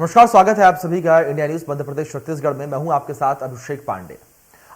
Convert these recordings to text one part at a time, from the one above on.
नमस्कार, स्वागत है आप सभी का इंडिया न्यूज मध्य प्रदेश छत्तीसगढ़ में। मैं हूं आपके साथ अभिषेक पांडे।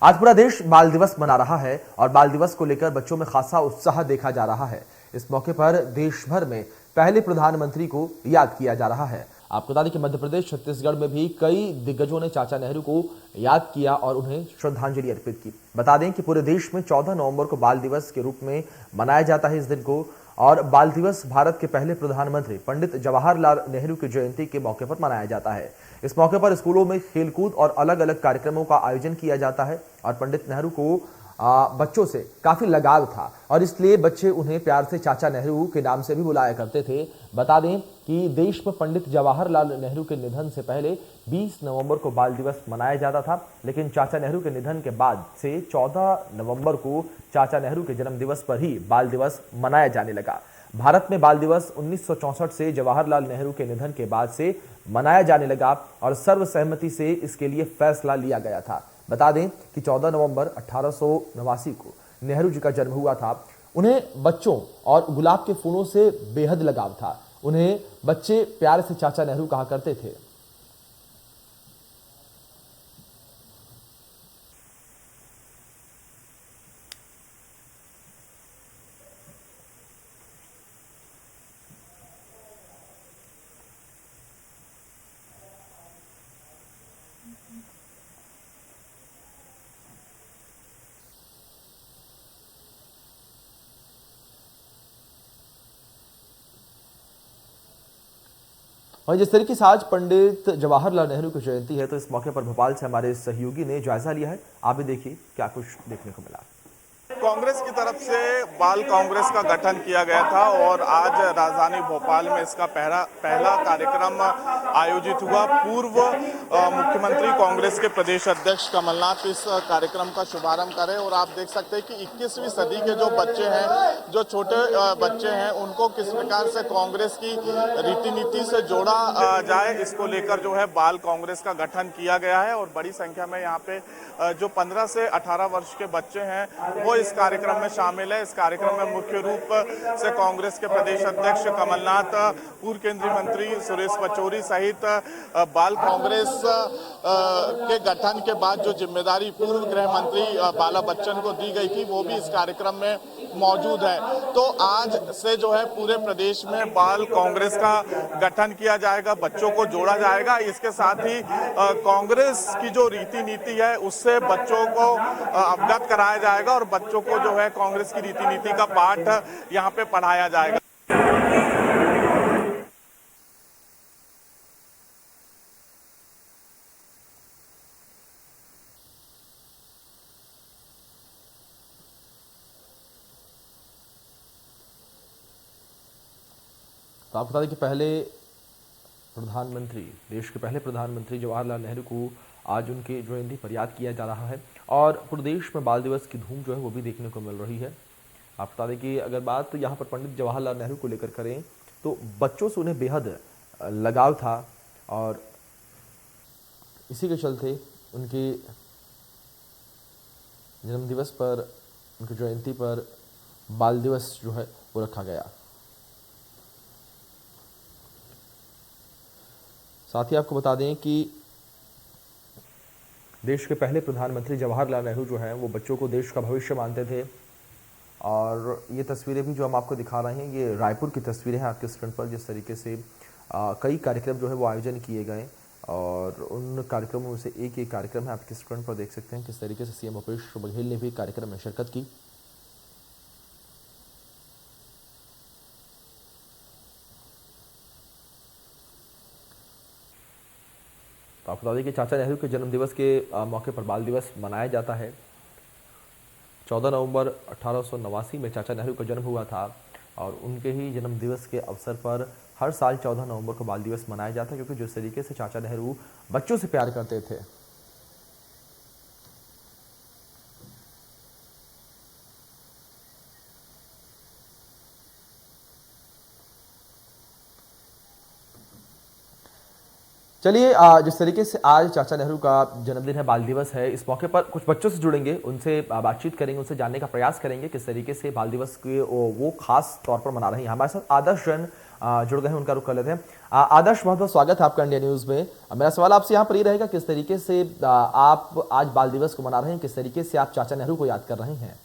आज पूरा देश बाल दिवस मना रहा है और बाल दिवस को लेकर बच्चों में खासा उत्साह देखा जा रहा है। इस मौके पर देश भर में पहले प्रधानमंत्री को याद किया जा रहा है। आपको बता दें कि मध्य प्रदेश छत्तीसगढ़ में भी कई दिग्गजों ने चाचा नेहरू को याद किया और उन्हें श्रद्धांजलि अर्पित की। बता दें कि पूरे देश में 14 नवंबर को बाल दिवस के रूप में मनाया जाता है इस दिन को। और बाल दिवस भारत के पहले प्रधानमंत्री पंडित जवाहरलाल नेहरू की जयंती के मौके पर मनाया जाता है। इस मौके पर स्कूलों में खेलकूद और अलग अलग कार्यक्रमों का आयोजन किया जाता है और पंडित नेहरू को बच्चों से काफी लगाव था और इसलिए बच्चे उन्हें प्यार से चाचा नेहरू के नाम से भी बुलाया करते थे। बता दें कि देश में पंडित जवाहरलाल नेहरू के निधन से पहले 20 नवंबर को बाल दिवस मनाया जाता था, लेकिन चाचा नेहरू के निधन के बाद से 14 नवंबर को चाचा नेहरू के जन्म दिवस पर ही बाल दिवस मनाया जाने लगा। भारत में बाल दिवस 1964 से जवाहरलाल नेहरू के निधन के बाद से मनाया जाने लगा और सर्वसहमति से इसके लिए फैसला लिया गया था। बता दें कि 14 नवंबर 1889 को नेहरू जी का जन्म हुआ था। उन्हें बच्चों और गुलाब के फूलों से बेहद लगाव था। उन्हें बच्चे प्यार से चाचा नेहरू कहा करते थे। और जिस तरीके से आज पंडित जवाहरलाल नेहरू की जयंती है, तो इस मौके पर भोपाल से हमारे सहयोगी ने जायजा लिया है। आप भी देखिए क्या कुछ देखने को मिला। कांग्रेस की तरफ से बाल कांग्रेस का गठन किया गया था और आज राजधानी भोपाल में इसका पहला कार्यक्रम आयोजित हुआ। पूर्व मुख्यमंत्री कांग्रेस के प्रदेश अध्यक्ष कमलनाथ इस कार्यक्रम का शुभारंभ करे और आप देख सकते हैं कि 21वीं सदी के जो बच्चे हैं, जो छोटे बच्चे हैं, उनको किस प्रकार से कांग्रेस की रीति नीति से जोड़ा जाए, इसको लेकर जो है बाल कांग्रेस का गठन किया गया है। और बड़ी संख्या में यहाँ पे जो 15 से 18 वर्ष के बच्चे हैं वो इस कार्यक्रम में शामिल है। इस कार्यक्रम में मुख्य रूप से कांग्रेस के प्रदेश अध्यक्ष कमलनाथ, पूर्व केंद्रीय मंत्री सुरेश पचौरी सहित बाल कांग्रेस के गठन के बाद जो जिम्मेदारी पूर्व गृह मंत्री बाला बच्चन को दी गई थी, वो भी इस कार्यक्रम में मौजूद है। तो आज से जो है पूरे प्रदेश में बाल कांग्रेस का गठन किया जाएगा, बच्चों को जोड़ा जाएगा। इसके साथ ही कांग्रेस की जो रीति नीति है उससे बच्चों को अवगत कराया जाएगा और बच्चों को जो है कांग्रेस की रीति नीति का पाठ यहाँ पे पढ़ाया जाएगा। तो आपको बता दें कि देश के पहले प्रधानमंत्री जवाहरलाल नेहरू को आज उनके जयंती पर याद किया जा रहा है और पूरे देश में बाल दिवस की धूम जो है वो भी देखने को मिल रही है। आपको बता दें कि अगर बात यहाँ पर पंडित जवाहरलाल नेहरू को लेकर करें तो बच्चों से उन्हें बेहद लगाव था और इसी के चलते उनके जन्मदिवस पर, उनकी जयंती पर बाल दिवस जो है वो रखा गया। साथ ही आपको बता दें कि देश के पहले प्रधानमंत्री जवाहरलाल नेहरू जो हैं वो बच्चों को देश का भविष्य मानते थे। और ये तस्वीरें भी जो हम आपको दिखा रहे हैं, ये रायपुर की तस्वीरें हैं आपके स्क्रीन पर। जिस तरीके से कई कार्यक्रम जो है वो आयोजन किए गए और उन कार्यक्रमों में से एक कार्यक्रम है आपके स्क्रीन पर। देख सकते हैं किस तरीके से सीएम भूपेश बघेल ने भी कार्यक्रम में शिरकत की। तो आपको बता दें कि चाचा नेहरू के जन्मदिवस के मौके पर बाल दिवस मनाया जाता है। 14 नवंबर 1889 में चाचा नेहरू का जन्म हुआ था और उनके ही जन्म दिवस के अवसर पर हर साल 14 नवंबर को बाल दिवस मनाया जाता है, क्योंकि जिस तरीके से चाचा नेहरू बच्चों से प्यार करते थे। चलिए, जिस तरीके से आज चाचा नेहरू का जन्मदिन है, बाल दिवस है, इस मौके पर कुछ बच्चों से जुड़ेंगे, उनसे बातचीत करेंगे, उनसे जानने का प्रयास करेंगे किस तरीके से बाल दिवस के वो खास तौर पर मना रहे हैं। हमारे साथ आदर्श जैन जुड़ गए हैं, उनका रुख कर लेते हैं। आदर्श, बहुत बहुत स्वागत है आपका इंडिया न्यूज में। मेरा सवाल आपसे यहाँ पर ये रहेगा, किस तरीके से आप आज बाल दिवस को मना रहे हैं, किस तरीके से आप चाचा नेहरू को याद कर रहे हैं?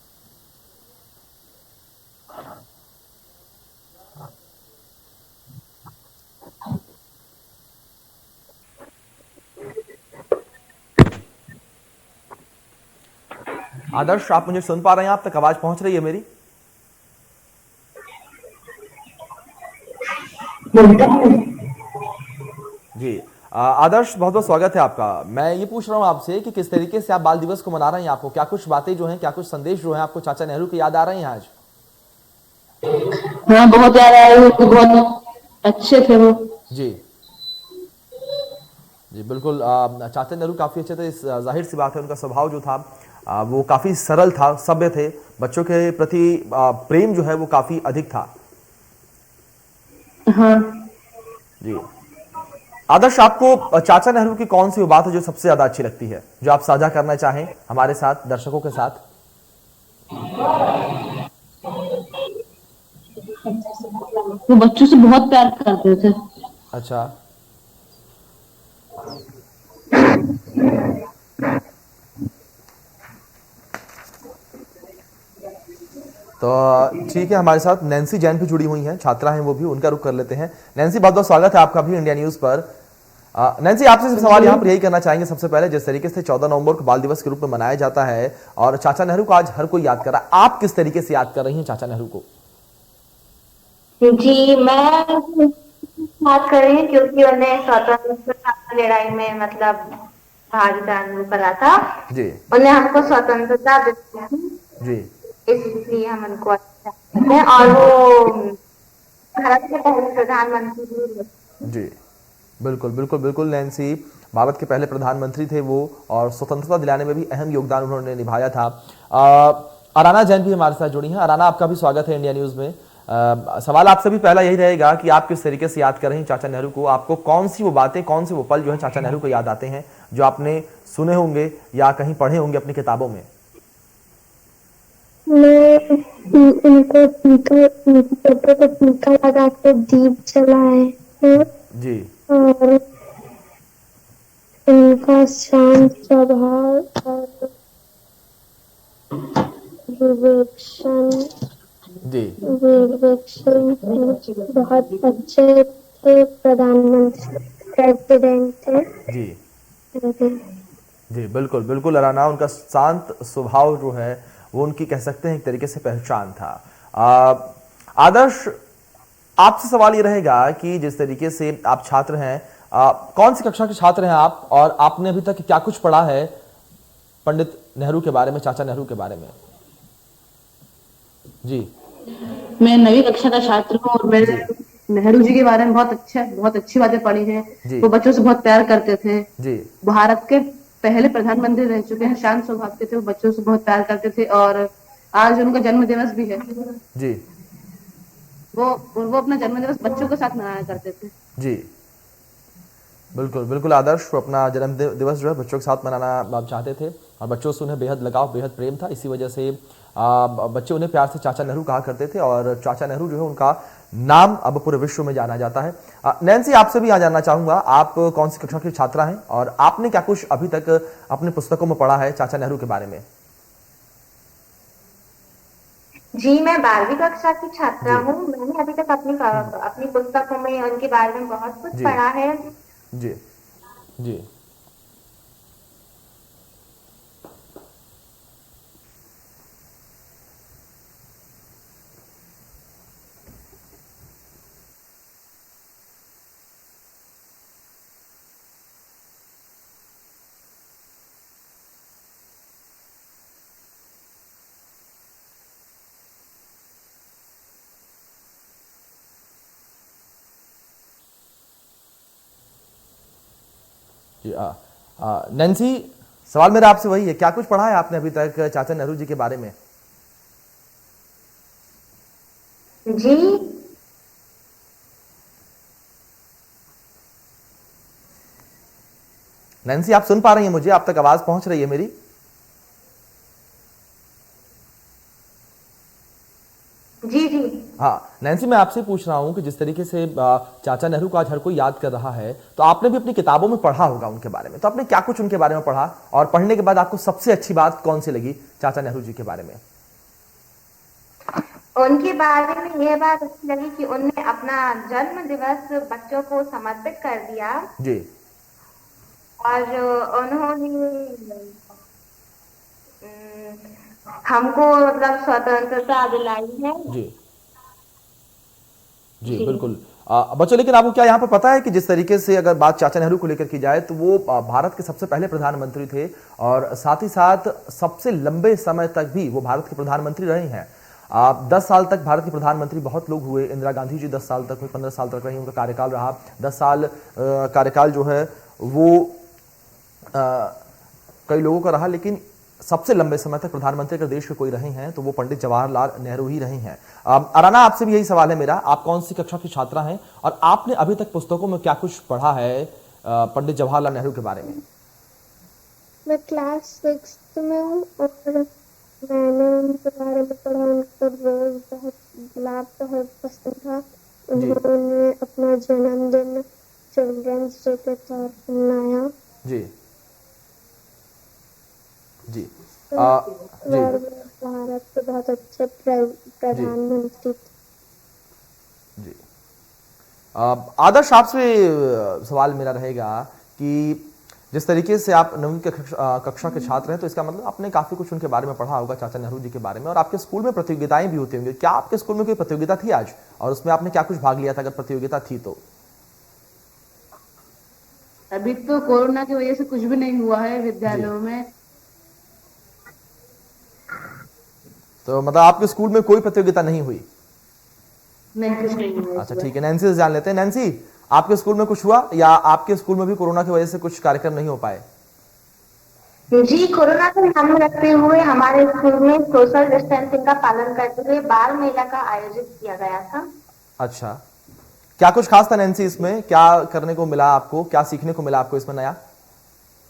आदर्श, आप मुझे सुन पा रहे हैं? आप तक आवाज पहुंच रही है मेरी? जी। आदर्श, बहुत बहुत स्वागत है आपका। मैं ये पूछ रहा हूँ आपसे कि किस तरीके से आप बाल दिवस को मना रहे हैं, आपको क्या कुछ बातें जो हैं, क्या कुछ संदेश जो हैं आपको चाचा नेहरू की याद आ रहे हैं आज? हाँ, बहुत याद आए, वो बहुत अच्छे थे वो। जी जी, बिल्कुल। चाचा नेहरू काफी अच्छे थे। जाहिर सी बात है, उनका स्वभाव जो था वो काफी सरल था, सभ्य थे, बच्चों के प्रति प्रेम जो है वो काफी अधिक था। हाँ, जी। आदर्श, आपको चाचा नेहरू की कौन सी वो बात है जो सबसे ज्यादा अच्छी लगती है, जो आप साझा करना चाहें हमारे साथ, दर्शकों के साथ? वो बच्चों से बहुत प्यार करते थे। अच्छा। तो ठीक है, हमारे साथ नैन्सी जैन भी जुड़ी हुई हैं, छात्रा हैं वो भी, उनका रुख कर लेते हैं। नैन्सी, बहुत बहुत स्वागत है आपका भी इंडिया न्यूज पर। नैन्सी, आपसे सिर्फ सवाल यहाँ पर यही करना चाहेंगे सबसे पहले, जिस तरीके से 14 नवंबर को बाल दिवस के रूप में मनाया जाता है और चाचा नेहरू को आज हर कोई याद कर रहा है, आप किस तरीके से याद कर रही हैं चाचा नेहरू को? जी, मैं बात कर रही हूँ क्योंकि उन्हें स्वतंत्रता लड़ाई में मतलब भागीदार करा था। जी उन्हें हमको स्वतंत्रता दी थी, जी इसलिए हम उनको अच्छा करते हैं। और वो भारत के पहले प्रधानमंत्री भी हुए। जी, बिल्कुल बिल्कुल बिल्कुल। नैन्सी भारत के पहले प्रधानमंत्री थे वो, और स्वतंत्रता दिलाने में भी अहम योगदान उन्होंने निभाया था। अराना जैन भी हमारे साथ जुड़ी हैं। अराना, आपका भी स्वागत है इंडिया न्यूज में। सवाल आपसे भी पहला यही रहेगा कि आप किस तरीके से याद कर रहे हैं चाचा नेहरू को, आपको कौन सी वो बातें, कौन से वो पल जो है चाचा नेहरू को याद आते हैं, जो आपने सुने होंगे या कहीं पढ़े होंगे अपनी किताबों में? मैं उनको फोटो को टीका लगा के दीप जलाए हैं जी और उनका शांत स्वभाव और विवेचन जी विवेचन बहुत अच्छे थे, प्रधानमंत्री प्रेसिडेंट थे। जी जी, बिल्कुल बिल्कुल। अराना, उनका शांत स्वभाव जो है वो उनकी कह सकते हैं एक तरीके से पहचान था। आदर्श, आपसे सवाल ये रहेगा कि जिस तरीके से आप छात्र हैं, कौन सी कक्षा के छात्र हैं आप, और आपने अभी तक क्या कुछ पढ़ा है पंडित नेहरू के बारे में, चाचा नेहरू के बारे में? जी, मैं 9वीं कक्षा का छात्र हूँ और मैंने नेहरू जी के बारे में बहुत अच्छी बातें पढ़ी जी। हैं। वो बच्चों से बहुत प्यार करते थे। जी भारत के पहले प्रधानमंत्री रह चुके हैं, शांत स्वभाव के थे, वो बच्चों से बहुत प्यार करते थे। और आज उनका जन्म दिवस भी है। जी वो अपना जन्म दिवस बच्चों के साथ मनाया करते थे। जी, बिल्कुल बिल्कुल। आदर्श, वो अपना जन्म दिवस जो है बच्चों के साथ मनाना चाहते थे, और बच्चों से उन्हें बेहद लगाव, बेहद प्रेम था। इसी वजह से बच्चे उन्हें प्यार से चाचा नेहरू कहा करते थे, और चाचा नेहरू जो है उनका नाम अब पूरे विश्व में जाना जाता है। नैन्सी, आपसे भी यहाँ जानना चाहूंगा, आप कौन सी कक्षा की छात्रा हैं और आपने क्या कुछ अभी तक अपने पुस्तकों में पढ़ा है चाचा नेहरू के बारे में? जी, मैं 12वीं कक्षा की छात्रा हूँ। मैंने अभी तक अपनी पुस्तकों में उनके बारे में बहुत कुछ जी। पढ़ा है। जी जी जी। नैन्सी, सवाल मेरा आपसे वही है, क्या कुछ पढ़ा है आपने अभी तक चाचा नेहरू जी के बारे में? जी, नैन्सी, आप सुन पा रही हैं मुझे? आप तक आवाज पहुंच रही है मेरी? जी जी। हाँ नैन्सी, मैं आपसे पूछ रहा हूँ कि जिस तरीके से चाचा नेहरू को आज हर कोई याद कर रहा है, तो आपने भी अपनी किताबों में पढ़ा होगा उनके बारे में, तो आपने क्या कुछ उनके बारे में पढ़ा और पढ़ने के बाद आपको सबसे अच्छी बात कौन सी लगी चाचा नेहरू जी के बारे में? उनके बारे में यह बात अच्छी लगी कि उन्होंने अपना जन्म दिवस बच्चों को समर्पित कर दिया जी और उन्होंने हमको मतलब स्वतंत्रता दिलाई है। जी जी बिल्कुल। बच्चों, लेकिन आपको क्या यहाँ पर पता है कि जिस तरीके से अगर बात चाचा नेहरू को लेकर की जाए तो वो भारत के सबसे पहले प्रधानमंत्री थे और साथ ही साथ सबसे लंबे समय तक भी वो भारत के प्रधानमंत्री रहे हैं। 10 साल तक भारत के प्रधानमंत्री बहुत लोग हुए, इंदिरा गांधी जी 10 साल तक हुए, 15 साल तक रही, उनका कार्यकाल रहा। 10 साल कार्यकाल जो है वो कई लोगों का रहा, लेकिन सबसे लंबे समय तक प्रधानमंत्री अगर देश के कोई रहे हैं तो वो पंडित जवाहरलाल नेहरू ही रहे हैं। अराना, आपसे भी यही सवाल है मेरा, आप कौन सी कक्षा की छात्रा हैं और आपने अभी तक पुस्तकों में क्या कुछ पढ़ा है पंडित जवाहरलाल नेहरू के बारे में? मैं क्लास 6 में हूँ और मैंने उनके बारे में पढ़ा। उनको रोज बहुत गुलाब बहुत पसंद था। उन्होंने अपना जन्मदिन चिल्ड्रंस डे के तौर पर मनाया। जी जी तो जी भारत के बहुत अच्छे प्रधानमंत्री थे। जी। आदर्श, आपसे सवाल मेरा रहेगा कि जिस तरीके से आप 9वीं कक्षा के छात्र हैं, तो इसका मतलब आपने काफी कुछ उनके बारे में पढ़ा होगा, चाचा नेहरू जी के बारे में, और आपके स्कूल में प्रतियोगिताएं भी होती होंगी। क्या आपके स्कूल में कोई प्रतियोगिता थी आज, और उसमें आपने क्या कुछ भाग लिया था अगर प्रतियोगिता थी तो? अभी तो कोरोना की वजह से कुछ भी नहीं हुआ है विद्यालयों में। तो मतलब आपके स्कूल में कोई प्रतियोगिता नहीं हुई? नहीं, कुछ नहीं हुआ। अच्छा ठीक है, नैन्सी से जान लेते हैं। नैन्सी, आपके स्कूल में कुछ हुआ या आपके स्कूल में भी कोरोना की वजह से कुछ कार्यक्रम नहीं हो पाए? जी, कोरोना को ध्यान में रखते हुए हमारे स्कूल में सोशल डिस्टेंसिंग का पालन करते हुए बाल मेला का आयोजित किया गया था। अच्छा, क्या कुछ खास था नैन्सी इसमें? क्या करने को मिला आपको, क्या सीखने को मिला आपको इसमें नया?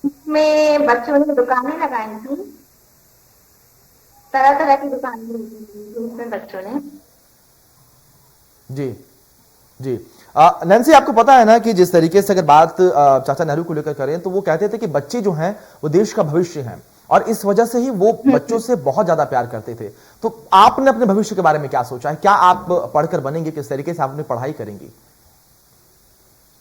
इसमें बच्चों ने दुकानें लगाई थी, तरह तरह की दुकानें उसमें बच्चों ने। जी जी। नैन्सी, आपको पता है ना कि जिस तरीके से अगर बात चाचा नेहरू को लेकर करें तो वो कहते थे कि बच्चे जो हैं वो देश का भविष्य हैं, और इस वजह से ही वो बच्चों से बहुत ज्यादा प्यार करते थे। तो आपने अपने भविष्य के बारे में क्या सोचा है? क्या आप पढ़कर बनेंगे? किस तरीके से आप अपनी पढ़ाई करेंगी?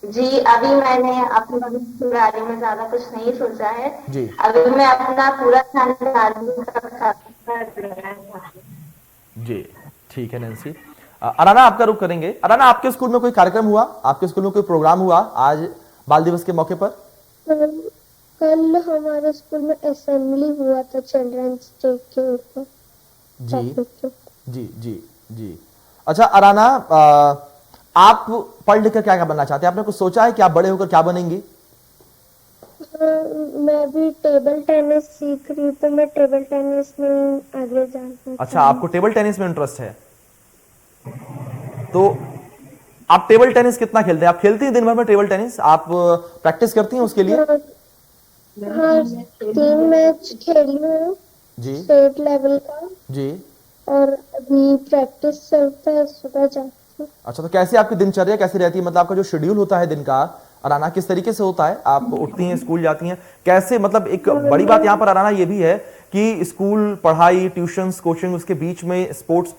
जी, अभी मैंने अपने भविष्य के बारे में ज्यादा कुछ नहीं सोचा है। जी अभी मैं अपना पूरा ध्यान 12वीं कक्षा पर देना चाहती हूँ। जी ठीक है नैन्सी। अराना, आपका रुख करेंगे। अराना, आपके स्कूल में कोई कार्यक्रम हुआ, आपके स्कूल में कोई प्रोग्राम हुआ आज बाल दिवस के मौके पर? कल हमारे स्कूल में असेंबली हुआ था चिल्ड्रंस डे के ऊपर। जी जी जी जी। अच्छा अराना, आप पढ़ लिखकर क्या क्या बनना चाहते हैं? आपने कुछ सोचा है कि आप बड़े होकर क्या बनेंगी? मैं भी टेबल टेनिस सीख रही हूँ, तो मैं टेबल टेनिस में आगे जाना। अच्छा, आपको टेबल टेनिस में इंटरेस्ट है, तो आप टेबल टेनिस कितना खेलते हैं? आप खेलती हैं दिन भर में टेबल टेनिस? आप प्रैक्टिस करती हैं उसके लिए? हाँ, 3 मैच खेली हूँ जी स्टेट लेवल का, जी। और अभी प्रैक्टिस चलता है, सुबह जाती हूँ। अच्छा, तो कैसे आपकी दिनचर्या कैसी रहती है? मतलब आपका जो शेड्यूल होता है दिन का, अराना, किस तरीके से होता है? आप उठती हैं, स्कूल जाती हैं, कैसे? मतलब एक बड़ी बात यहाँ पर अराना ये भी है कि स्कूल, पढ़ाई, ट्यूशंस, कोचिंग, उसके बीच में स्पोर्ट्स,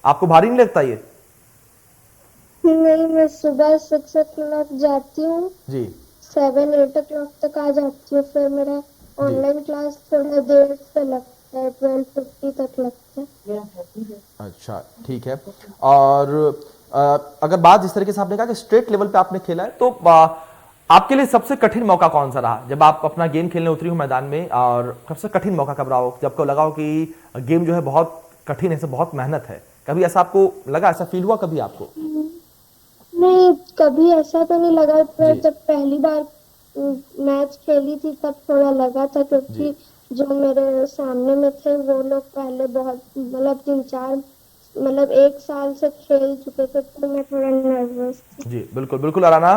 आपको भारी नहीं लगता ये? नहीं, मैं सुबह 6 o'clock जाती हूँ जी 7-8 o'clock तक आ जाती हूँ। फिर मेरा ऑनलाइन क्लास थोड़ा देर से लगता है, 12:50 तक लगता है। अच्छा ठीक है। और अगर बात जिस तरीके से आपने कहा कि स्टेट लेवल पे आपने खेला है, तो आपके लिए सबसे कठिन मौका कौन सा रहा जब आप अपना गेम खेलने उतरी हो मैदान में? और सबसे कठिन मौका कब रहा हो जब आपको लगा हो कि गेम जो है बहुत कठिन है, इसमें बहुत मेहनत है? कभी ऐसा आपको लगा, ऐसा फील हुआ कभी आपको? नहीं, कभी ऐसा तो नहीं लगा। पर जब पहली बार मैच खेली थी तब थोड़ा लगा था, क्योंकि जो मेरे सामने में थे वो लोग पहले बहुत मतलब 3-4 मतलब 1 साल से खेल चुके थे तो मैं थोड़ा नर्वस थी। जी बिल्कुल बिल्कुल अराना,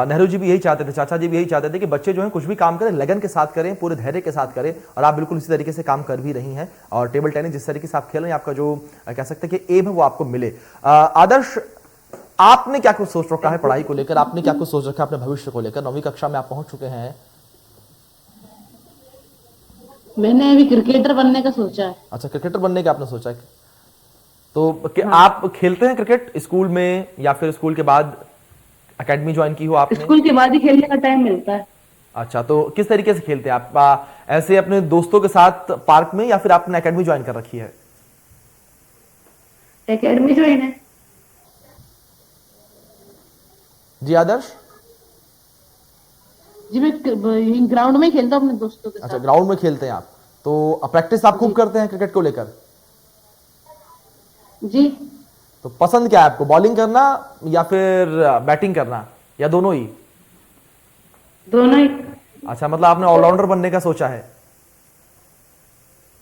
नेहरू जी भी यही चाहते थे, चाचा जी भी यही चाहते थे कि बच्चे जो हैं कुछ भी काम करें लगन के साथ करें, पूरे धैर्य के साथ करें, और आप बिल्कुल इसी तरीके से काम कर भी रही हैं। और टेबल टेनिस जिस तरीके से आप खेल रहे हैं, आपका जो कह सकते हैं कि एम है वो आपको मिले। आदर्श, आपने क्या कुछ सोच रखा है पढ़ाई को लेकर, आपने क्या कुछ सोच रखा है अपने भविष्य को लेकर? 9वीं कक्षा में आप पहुंच चुके हैं। मैंने अभी क्रिकेटर बनने का सोचा है। अच्छा, क्रिकेटर बनने का आपने सोचा है, तो आप खेलते हैं क्रिकेट स्कूल में या फिर स्कूल के बाद एकेडमी ज्वाइन की हो आपने? स्कूल के बाद ही खेलने का टाइम मिलता है। अच्छा, तो किस तरीके से खेलते हैं आप? ऐसे अपने दोस्तों के साथ पार्क में या फिर आपने एकेडमी ज्वाइन कर रखी है? एकेडमी ज्वाइन है। जी आदर्श? जी मैं ग्राउंड में ही खेलता हूँ अपने दोस्तों के अच्छा, साथ। ग्राउंड में खेलते हैं आप, तो प्रैक्टिस आप खूब करते हैं क्रिकेट को लेकर? जी। तो पसंद क्या है आपको, बॉलिंग करना या फिर बैटिंग करना, या दोनों ही? दोनों ही। अच्छा, मतलब आपने ऑलराउंडर बनने का सोचा है?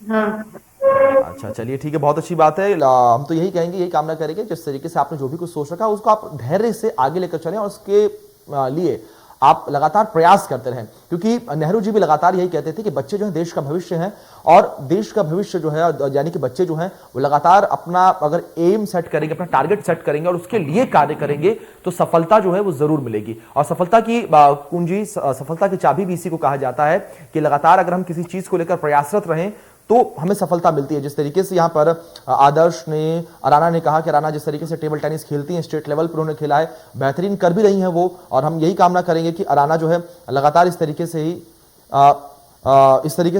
हाँ। अच्छा, चलिए ठीक है, बहुत अच्छी बात है। हम तो यही कहेंगे, यही कामना करेंगे जिस तरीके से आपने जो भी कुछ सोच रखा है उसको आप धैर्य से आगे लेकर चलें और उसके लिए आप लगातार प्रयास करते रहें, क्योंकि नेहरू जी भी लगातार यही कहते थे कि बच्चे जो हैं देश का भविष्य हैं, और देश का भविष्य जो है यानी कि बच्चे जो हैं वो लगातार अपना अगर एम सेट करेंगे, अपना टारगेट सेट करेंगे और उसके लिए कार्य करेंगे तो सफलता जो है वो जरूर मिलेगी। और सफलता की कुंजी, सफलता की चाबी भी इसी को कहा जाता है कि लगातार अगर हम किसी चीज को लेकर प्रयासरत रहें तो हमें सफलता मिलती है। जिस तरीके से यहाँ पर आदर्श ने, अराना ने कहा कि अराना जिस तरीके से टेबल टेनिस खेलती हैं, स्टेट लेवल पर उन्होंने खेला है, बेहतरीन कर भी रही हैं वो, और हम यही कामना करेंगे कि अराना जो है लगातार इस तरीके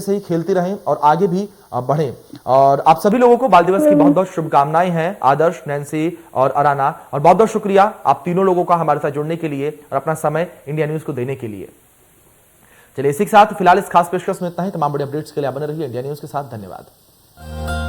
से ही खेलती रहें और आगे भी बढ़ें। और आप सभी लोगों को बाल दिवस की बहुत बहुत शुभकामनाएं हैं, आदर्श, नैन्सी और अराना, और बहुत बहुत शुक्रिया आप तीनों लोगों का हमारे साथ जुड़ने के लिए और अपना समय इंडिया न्यूज को देने के लिए। चलिए इसी के साथ फिलहाल इस खास पेशकश में इतना ही। तमाम बड़े अपडेट्स के लिए बने रहिए इंडिया न्यूज के साथ। धन्यवाद।